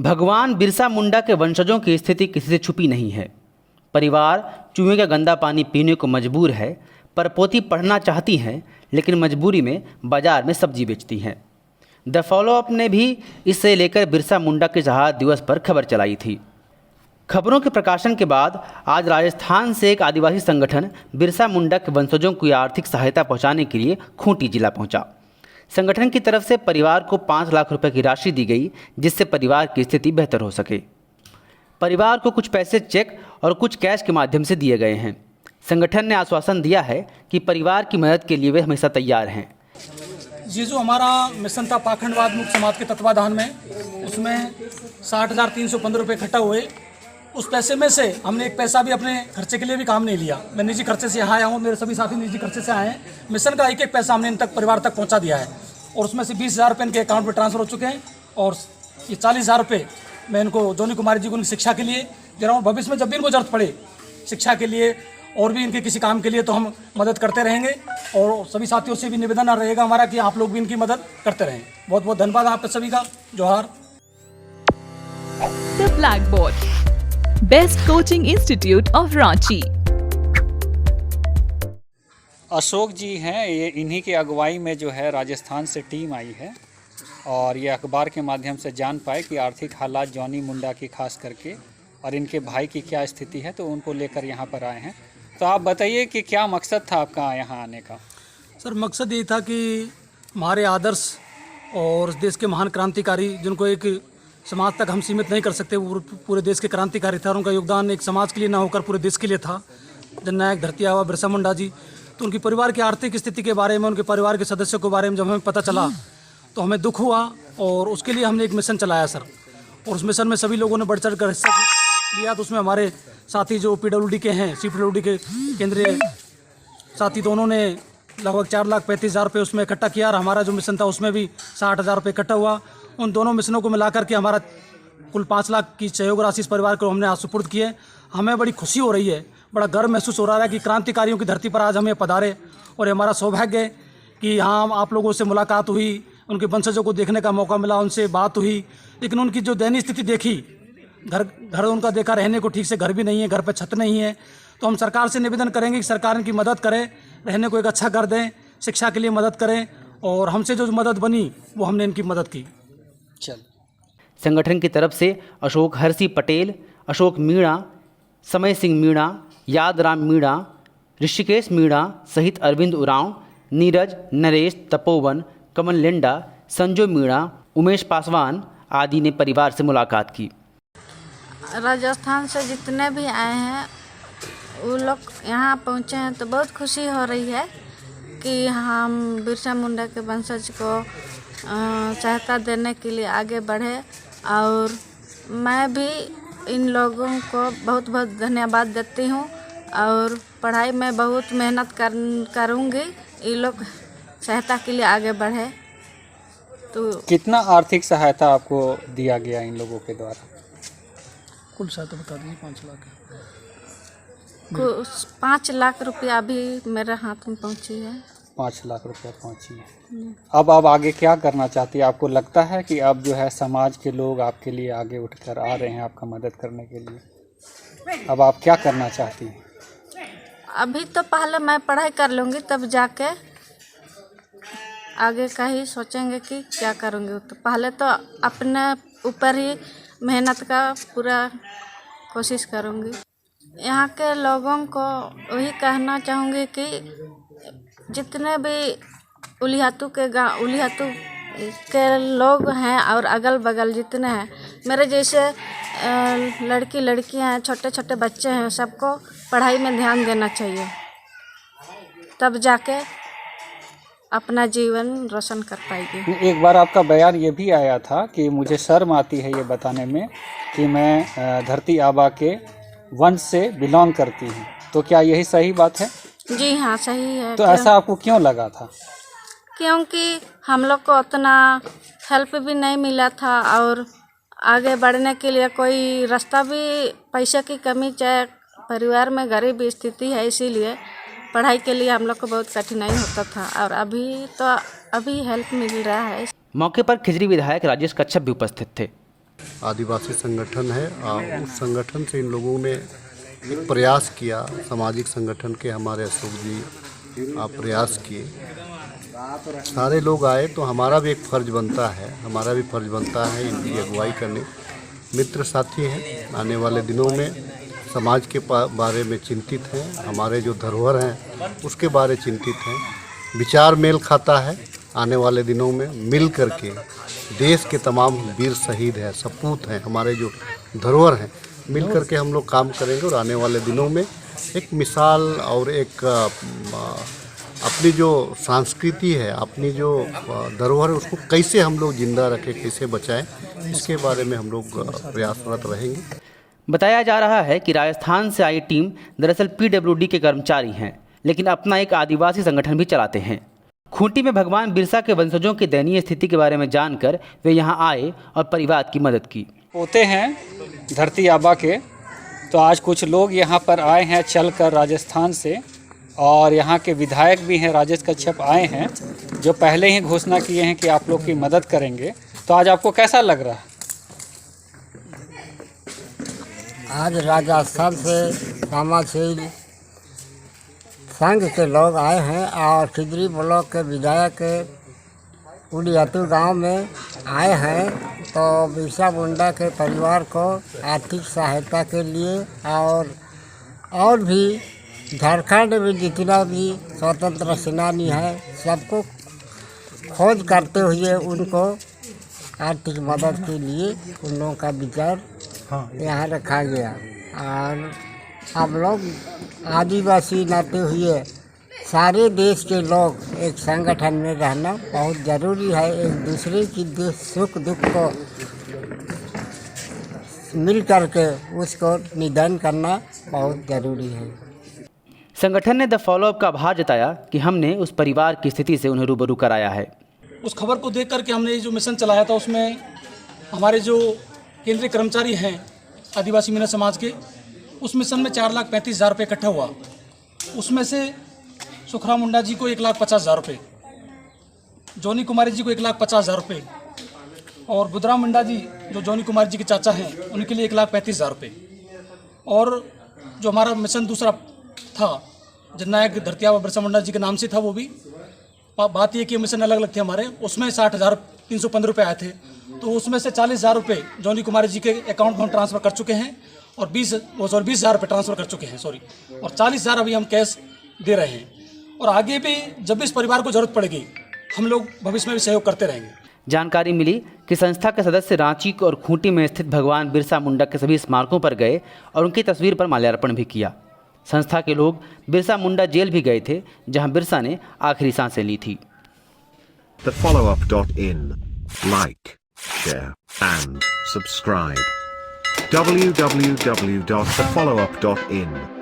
भगवान बिरसा मुंडा के वंशजों की स्थिति किसी से छुपी नहीं है। परिवार चूहे का गंदा पानी पीने को मजबूर है, पर पोती पढ़ना चाहती हैं लेकिन मजबूरी में बाजार में सब्जी बेचती हैं। द फॉलोअप ने भी इससे लेकर बिरसा मुंडा के शहादत दिवस पर खबर चलाई थी। खबरों के प्रकाशन के बाद आज राजस्थान से एक आदिवासी संगठन बिरसा मुंडा के वंशजों को आर्थिक सहायता पहुंचाने के लिए खूंटी जिला पहुंचा। संगठन की तरफ से परिवार को 5 लाख रुपए की राशि दी गई, जिससे परिवार की स्थिति बेहतर हो सके। परिवार को कुछ पैसे चेक और कुछ कैश के माध्यम से दिए गए हैं। संगठन ने आश्वासन दिया है कि परिवार की मदद के लिए वे हमेशा तैयार हैं। ये जो हमारा मिशन था पाखंडवाद मुक्त समाज के तत्वाधान में, उसमें 60,315 रुपये इकट्ठा हुए। उस पैसे में से हमने एक पैसा भी अपने खर्चे के लिए भी काम नहीं लिया। मैं निजी खर्चे से यहाँ आया हूँ, मेरे सभी साथी निजी खर्चे से आए हैं। मिशन का एक एक पैसा हमने इन तक परिवार तक पहुँचा दिया है और उसमें से 20,000 रुपये इनके अकाउंट में ट्रांसफर हो चुके हैं और ये 40,000 रुपये मैं इनको जोनी कुमारी जी को उनकी शिक्षा के लिए दे रहा हूँ। भविष्य में जब भी इनको जरूरत पड़े शिक्षा के लिए और भी इनके किसी काम के लिए तो हम मदद करते रहेंगे और सभी साथियों से भी निवेदन रहेगा हमारा कि आप लोग भी इनकी मदद करते रहें। बहुत बहुत धन्यवाद आपका सभी का। जोहार। The Blackboard, Best Coaching Institute of Ranchi. Ashok जी हैं, ये इन्हीं की अगुवाई में जो है राजस्थान से टीम आई है और ये अखबार के माध्यम से जान पाए कि आर्थिक हालात जॉनी मुंडा की खास करके और इनके भाई की क्या स्थिति है, तो उनको लेकर यहाँ पर आए हैं। तो आप बताइए कि क्या मकसद था आपका यहाँ आने का? सर, मकसद ये था कि हमारे आदर्श और देश के महान क्रांतिकारी जिनको एक समाज तक हम सीमित नहीं कर सकते, वो पूरे देश के क्रांतिकारी था। उनका योगदान एक समाज के लिए ना होकर पूरे देश के लिए था। जननायक धरती आबा बिरसा मुंडा जी, तो उनकी परिवार की आर्थिक स्थिति के बारे में, उनके परिवार के सदस्यों के बारे में जब हमें पता चला तो हमें दुख हुआ और उसके लिए हमने एक मिशन चलाया सर। और उस मिशन में सभी लोगों ने बढ़ चढ़ कर हिस्सा लिया। तो उसमें हमारे साथी जो PWD के हैं, CPWD के केंद्रीय साथी, दोनों ने लगभग 4,35,000 रुपये उसमें इकट्ठा किया और हमारा जो मिशन था उसमें भी 60,000 रुपये इकट्ठा हुआ। उन दोनों मिशनों को मिलाकर के हमारा कुल 5 लाख की सहयोग राशि इस परिवार को हमने आज सुपुर्द किए। हमें बड़ी खुशी हो रही है, बड़ा गर्व महसूस हो रहा है कि क्रांतिकारियों की धरती पर आज हमें पधारे और ये हमारा सौभाग्य है कि यहाँ आप लोगों से मुलाकात हुई, उनके वंशजों को देखने का मौका मिला, उनसे बात हुई। लेकिन उनकी जो दयनीय स्थिति देखी, घर उनका देखा, रहने को ठीक से घर भी नहीं है, घर पर छत नहीं है। तो हम सरकार से निवेदन करेंगे कि सरकार इनकी मदद करे, रहने को एक अच्छा घर दें, शिक्षा के लिए मदद करें और हमसे जो मदद बनी वो हमने इनकी मदद की। चल संगठन की तरफ से अशोक हरसी पटेल, अशोक मीणा, समय सिंह मीणा, यादराम मीणा, ऋषिकेश मीणा सहित अरविंद उरांव, नीरज, नरेश, तपोवन, कमल लिंडा, संजू मीणा, उमेश पासवान आदि ने परिवार से मुलाकात की। राजस्थान से जितने भी आए हैं वो लोग यहाँ पहुँचे हैं तो बहुत खुशी हो रही है कि हम बिरसा मुंडा के वंशज को सहायता देने के लिए आगे बढ़े। और मैं भी इन लोगों को बहुत बहुत धन्यवाद देती हूँ और पढ़ाई में बहुत मेहनत करूँगी, ये लोग सहायता के लिए आगे बढ़े। तो कितना आर्थिक सहायता आपको दिया गया इन लोगों के द्वारा? कुल सहायता बता दीजिए। 5 लाख 5 लाख रुपया अभी मेरे हाथ में पहुँची है। 5 लाख रुपया पहुँची है। अब आप आगे क्या करना चाहती है? आपको लगता है कि अब जो है समाज के लोग आपके लिए आगे उठकर आ रहे हैं आपका मदद करने के लिए, अब आप क्या करना चाहती हैं? अभी तो पहले मैं पढ़ाई कर लूँगी, तब जाके आगे का ही सोचेंगे कि क्या करूँगी। तो पहले तो अपने ऊपर ही मेहनत का पूरा कोशिश करूँगी। यहाँ के लोगों को वही कहना चाहूँगी कि जितने भी उलियातू के लोग हैं और अगल बगल जितने हैं, मेरे जैसे लड़कियां हैं, छोटे छोटे बच्चे हैं, सबको पढ़ाई में ध्यान देना चाहिए, तब जाके अपना जीवन रोशन कर पाएगी। एक बार आपका बयान ये भी आया था कि मुझे शर्म आती है ये बताने में कि मैं धरती आबा के वंश से बिलोंग करती हूँ, तो क्या यही सही बात है? जी हाँ, सही है। तो ऐसा आपको क्यों लगा था? क्योंकि हम लोग को उतना हेल्प भी नहीं मिला था और आगे बढ़ने के लिए कोई रास्ता भी, पैसे की कमी, चाहे परिवार में गरीब स्थिति है, इसीलिए पढ़ाई के लिए हम लोग को बहुत कठिनाई होता था। और अभी हेल्प मिल रहा है। मौके पर खिजरी विधायक राजेश कच्छप भी उपस्थित थे। आदिवासी संगठन है। उस संगठन से इन लोगों ने एक प्रयास किया, सामाजिक संगठन के हमारे अशोक जी प्रयास किए, सारे लोग आए, तो हमारा भी एक फ़र्ज बनता है इनकी अगुवाई करने। मित्र साथी हैं, आने वाले दिनों में समाज के बारे में चिंतित हैं, हमारे जो धरोहर हैं उसके बारे चिंतित हैं, विचार मेल खाता है। आने वाले दिनों में मिल करके देश के तमाम वीर शहीद हैं, सपूत हैं, हमारे जो धरोहर हैं, मिल करके हम लोग काम करेंगे और आने वाले दिनों में एक मिसाल और एक अपनी जो संस्कृति है, अपनी जो धरोहर है, उसको कैसे हम लोग जिंदा रखें, कैसे बचाएं, इसके बारे में हम लोग प्रयासरत रहेंगे। बताया जा रहा है कि राजस्थान से आई टीम दरअसल पीडब्ल्यूडी के कर्मचारी हैं, लेकिन अपना एक आदिवासी संगठन भी चलाते हैं। खूंटी में भगवान बिरसा के वंशजों की दयनीय स्थिति के बारे में जानकर वे यहाँ आए और परिवार की मदद की। पोते हैं धरती आबा के, तो आज कुछ लोग यहाँ पर आए हैं चलकर राजस्थान से, और यहाँ के विधायक भी हैं राजेश कश्यप आए हैं, जो पहले ही घोषणा किए हैं कि आप लोग की मदद करेंगे। तो आज आपको कैसा लग रहा है? आज राजस्थान से सामाशील संघ के लोग आए हैं और खिजरी ब्लॉक के विधायक उड़ियातू गांव में आए हैं, तो बिरसा मुंडा के परिवार को आर्थिक सहायता के लिए और भी झारखंड में जितना भी स्वतंत्र सेनानी है सबको खोज करते हुए उनको आर्थिक मदद के लिए उन लोगों का विचार यहाँ रखा गया। और हम लोग आदिवासी नाते हुए सारे देश के लोग एक संगठन में रहना बहुत ज़रूरी है। एक दूसरे की सुख दुख को मिल करके उसको निदान करना बहुत ज़रूरी है। संगठन ने द फॉलोअप का आभार जताया कि हमने उस परिवार की स्थिति से उन्हें रूबरू कराया है। उस खबर को देख करके हमने जो मिशन चलाया था उसमें हमारे जो केंद्रीय कर्मचारी हैं आदिवासी मीना समाज के, उस मिशन में 4,35,000 रुपये इकट्ठा हुआ। उसमें से सुखराम मुंडा जी को 1,50,000 रुपये, जॉनी कुमारी जी को 1,50,000 रुपये, और बुधराम मुंडा जी जो जॉनी कुमारी जी के चाचा हैं उनके लिए 1,35,000 रुपये। और जो हमारा मिशन दूसरा था जननायक धरती आबा बिरसा मुंडा जी के नाम से था, वो भी बात ये कि मिशन अलग अलग थे हमारे, उसमें 60,315 रुपये आए थे। तो उसमें से 40,000 रुपये जॉनी कुमारी जी के अकाउंट में हम ट्रांसफ़र कर चुके हैं और 20,000 रुपये ट्रांसफ़र कर चुके हैं और 40,000 अभी हम कैश दे रहे हैं। और आगे भी जब भी इस परिवार को ज़रूरत पड़ेगी हम लोग भविष्य में भी सहयोग करते रहेंगे। जानकारी मिली कि संस्था के सदस्य रांची और खूंटी में स्थित भगवान बिरसा मुंडा के सभी स्मारकों पर गए और उनकी तस्वीर पर माल्यार्पण भी किया। संस्था के लोग बिरसा मुंडा जेल भी गए थे, जहां बिरसा ने आखिरी सांसें ली थी। thefollowup.in Like, share and subscribe. www.thefollowup.in